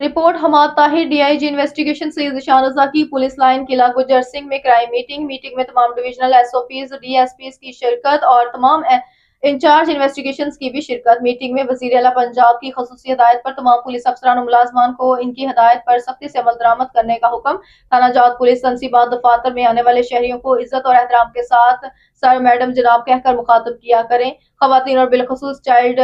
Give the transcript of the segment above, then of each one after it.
Report Hammad Tahir, DIG investigation Syed Zeeshan Raza की। Police line किला गुजर सिंह में क्राइम मीटिंग में तमाम डिविजनल एसओपीज, डीएसपीज की शिरकत और तमाम इंचार्ज इन्वेस्टिगेशंस की भी शिरकत। मीटिंग में वज़ीर आला पंजाब की ख़ुसूसी हिदायत पर तमाम पुलिस अफसरान और मुलाजमान को इनकी हिदायत पर सख्ती से अमल दरामद करने का हुक्म। थाना जात पुलिस तनसीबात दफातर में आने वाले शहरियों को इज्जत और एहतराम के साथ सर, मैडम, जनाब कहकर मुखातब किया करें। खवातीन और बिलखसूस चाइल्ड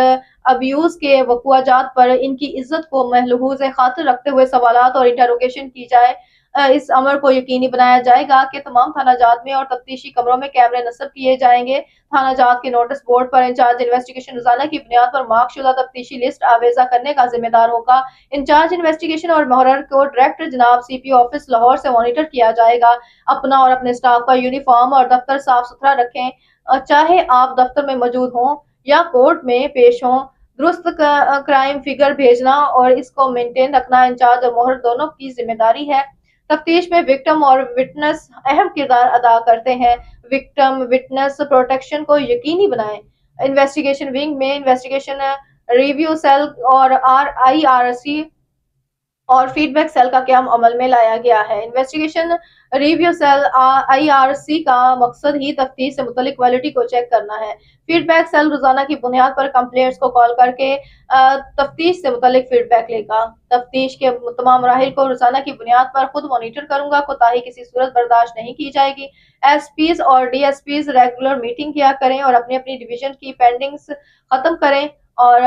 अब्यूज के वक़ुआजात पर इनकी इज्जत को महलूज खातिर रखते हुए सवालात और इंटरोगेशन की जाए। इस अमर को यकीनी बनाया जाएगा कि तमाम थाना जात में और तफ्तीशी कमरों में कैमरे नस्ब किए जाएंगे। थाना जात के नोटिस बोर्ड पर इंचार्ज इन्वेस्टिगेशन रोजाना की बुनियाद पर मार्कशुदा तफ्तीशी लिस्ट आवेजा करने का जिम्मेदार होगा। इंचार्ज इन्वेस्टिगेशन और मुहर्रर को डायरेक्टर जनाब सीपीओ ऑफिस लाहौर से मॉनिटर किया जाएगा। अपना और अपने स्टाफ का यूनिफॉर्म और दफ्तर साफ सुथरा रखें, चाहे आप दफ्तर में मौजूद हों या कोर्ट में पेश हों। दुरुस्त क्राइम फिगर भेजना और इसको मेंटेन रखना इंचार्ज और मोहर दोनों की जिम्मेदारी है। तफ्तीश में विक्टिम और विटनेस अहम किरदार अदा करते हैं। विक्टिम विटनेस प्रोटेक्शन को यकीनी बनाएं। इन्वेस्टिगेशन विंग में इन्वेस्टिगेशन रिव्यू सेल और IRC और फीडबैक सेल का क्याम अमल में लाया गया है। इन्वेस्टिगेशन रिव्यू सेल IRC का मकसद ही तफ्तीश से मुतल्लिक क्वालिटी को चेक करना है। फीडबैक सेल रोजाना की बुनियाद पर कंप्लेंट्स को कॉल करके तफ्तीश से मुतल्लिक फीडबैक लेगा। तफ्तीश के तमाम मराहिल को रोजाना की बुनियाद पर खुद मॉनिटर करूंगा। कोताही किसी सूरत बर्दाश्त नहीं की जाएगी। एसपीज और डीएसपीज रेगुलर मीटिंग किया करें और अपनी अपनी डिवीजन की पेंडिंग्स खत्म करें। और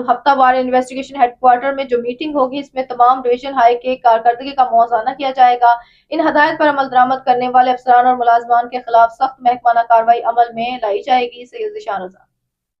हफ्तावार इन्वेस्टिगेशन हेडक्वार्टर में जो मीटिंग होगी, इसमें तमाम डिवीजन हाई की कारकर्दगी का मुआयना किया जाएगा। इन हदायत पर अमल दरामद करने वाले अफसरान और मुलाजमान के खिलाफ सख्त महकमाना कार्रवाई अमल में लाई जाएगी। सैयद ज़ीशान रज़ा।